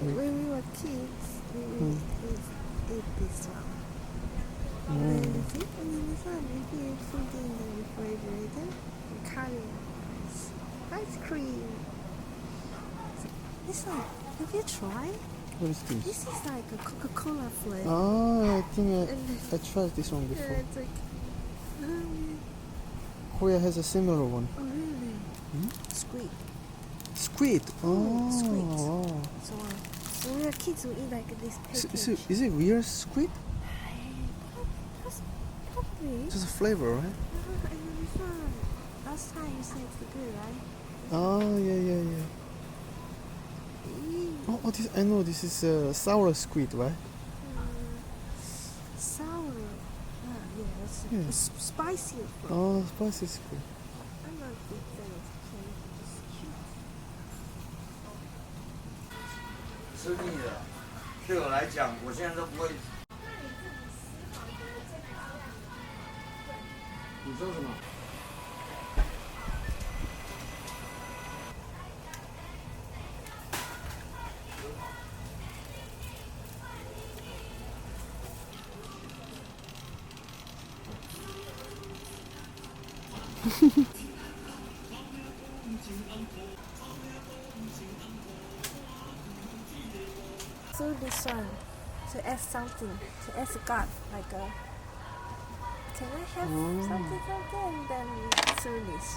When we were kids, we ate this one. And this one, we hear something in the refrigerator. Carry ice cream. This one, have you tried? What is this? This is like a Coca-Cola flavor. Oh, I think I tried this one before. Yeah, it's like, Korea has a similar one. oh really? Hmm? Squid. Squid. Oh, squid. wow. So when we were kids, we eat like this package. Is it real squid? Probably. Just a flavor, right? And this one, last time you said it's good, right? Oh, yeah. Oh, this, I know this is sour squid, right? Sour. Yeah, that's Yeah. it's spicy. Oh, spicy squid. I'm not a big fan of it's cute. 吃腻了，对我来讲，我现在都不会。你说什么？So this one, to add something, to add God, like a. Can I have something, and then through this.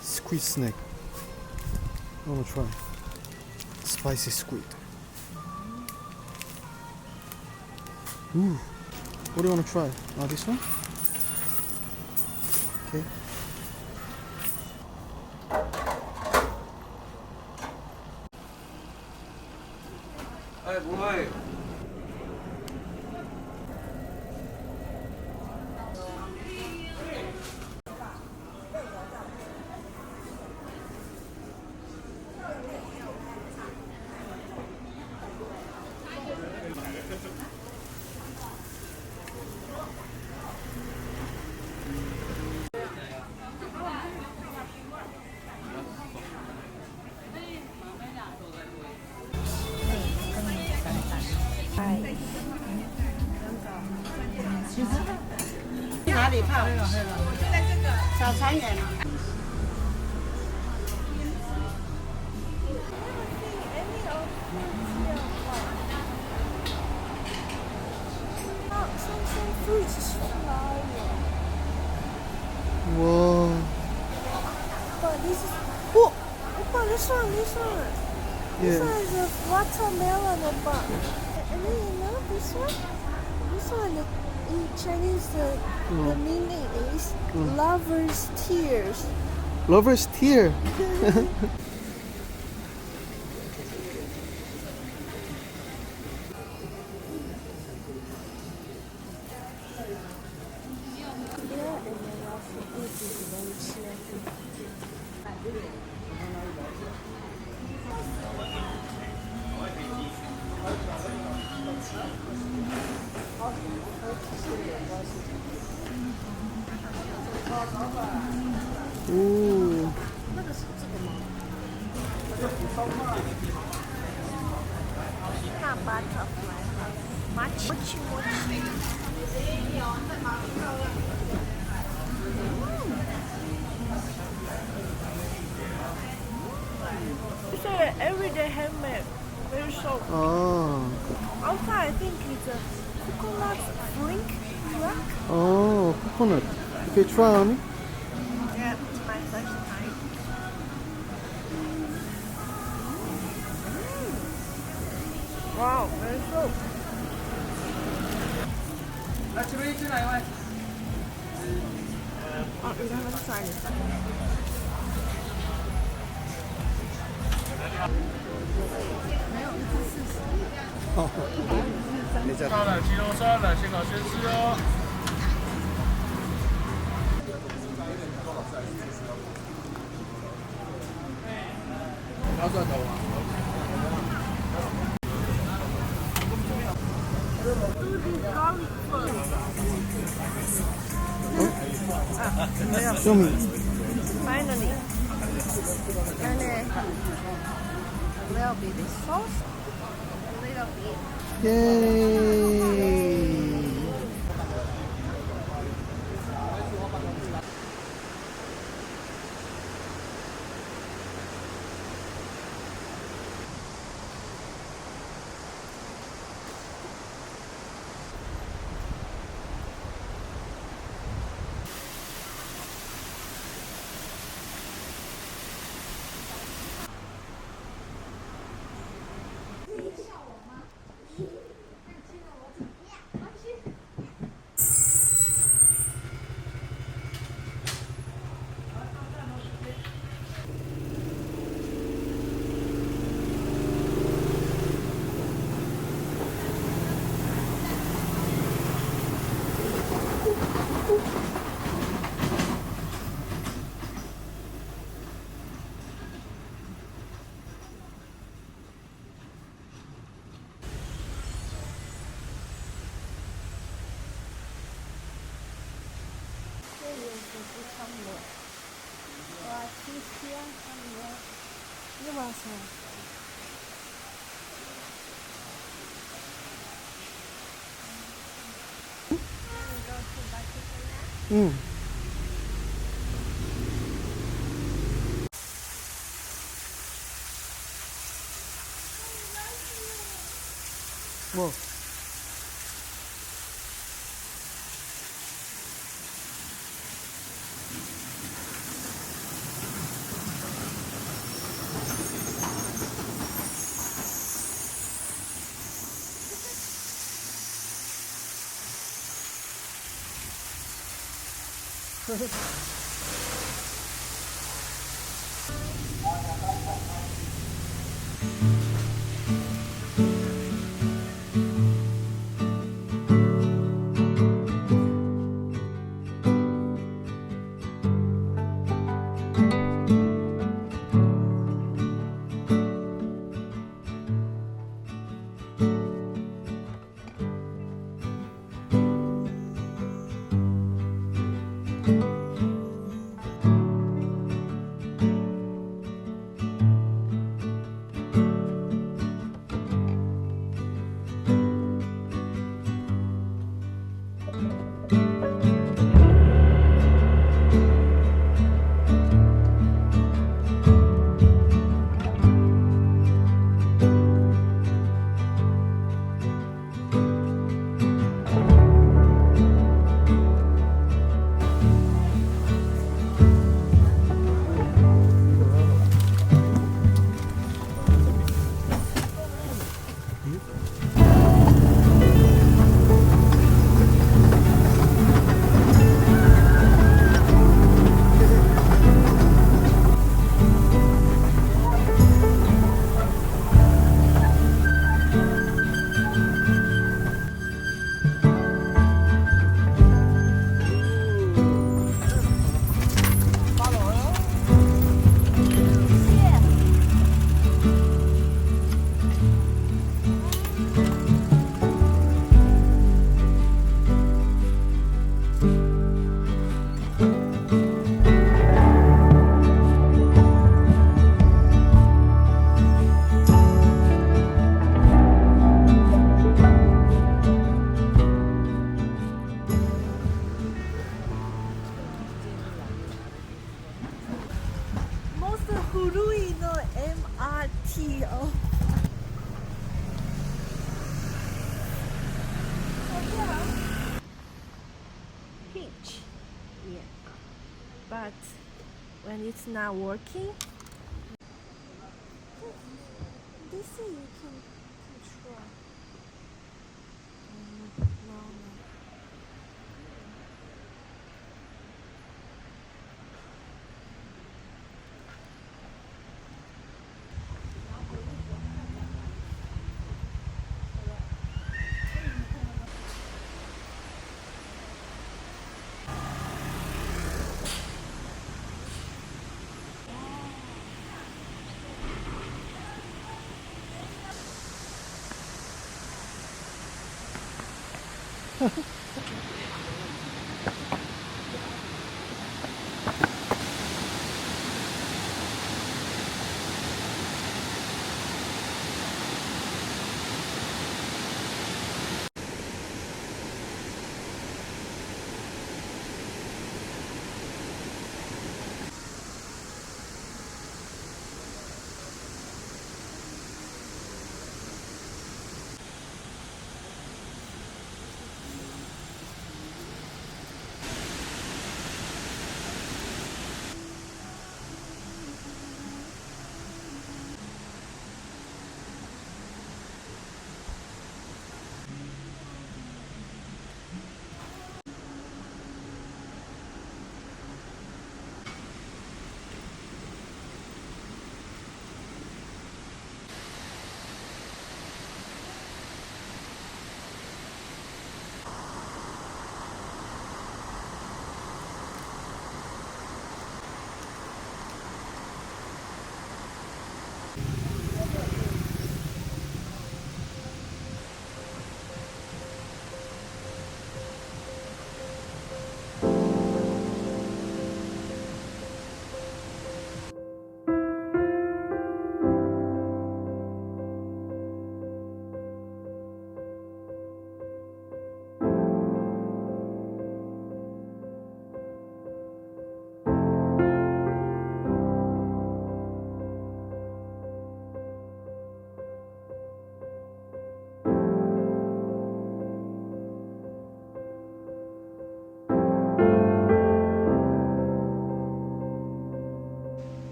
Squid snack. I wanna try. Spicy squid. Ooh. What do you want to try? This one? Okay. Eh, 不会。哪里泡？小餐园。Whoa. But this is oh, Opa, this one. This Yeah. one is a watermelon, Opa. And then you know this one. This one in Chinese the meaning is lover's tears. Lover's tear. Ooh. Not butterfly. Mochi. It's an everyday handmade. Very soft. Oh. Outside, I think it's a coconut flink. Oh, coconut. Okay, try on it. Yeah, it's my first time. Wow, very soft. 来，这边进来一位。哦，你刚刚算了。大的鸡肉沙的，先搞先吃哦。要蒜头吗？ Show me. Finally. And then a little bit of sauce. A little bit. Yay. Whoa. most古いの MRT of hitch. Yeah. But when it's not working, this thing you can control. No, no.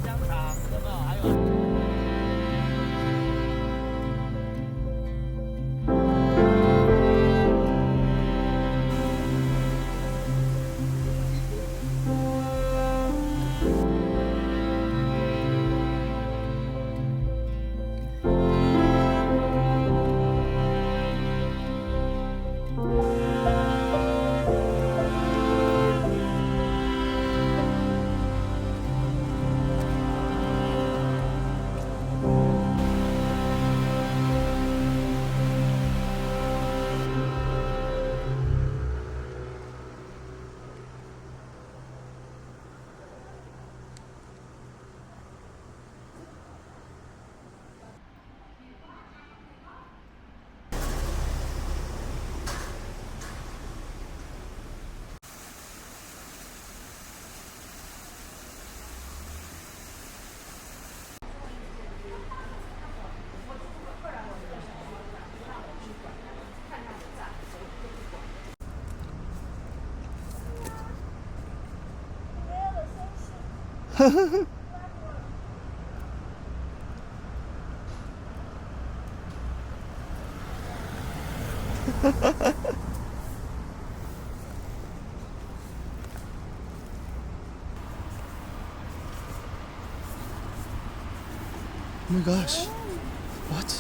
香肠，有没有？还有。Oh my gosh. What?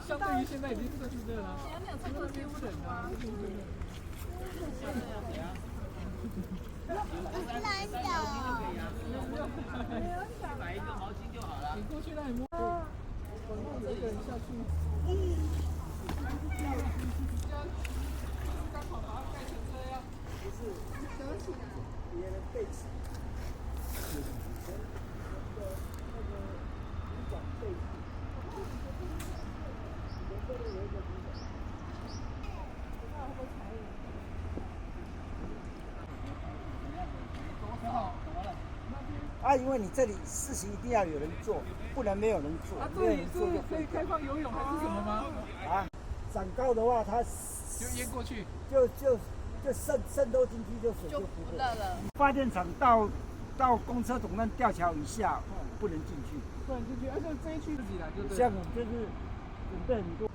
相对于现在已经是对了。你还没有穿过西服吗？蓝的。买一个毛巾就好了。你过去那里摸。有一个人下去。刚好把它盖成这样。不是，想起别人被子。啊，因为你这里事情一定要有人做，不能没有人做。啊，这里是可以开放游泳还是什么吗？啊，长高的话，它就淹过去，就渗透进去，就水就不会了。发电厂到公车总站吊桥以下，不能进去。不能进去，而且这一区自己来就对。像我们就是准备很多。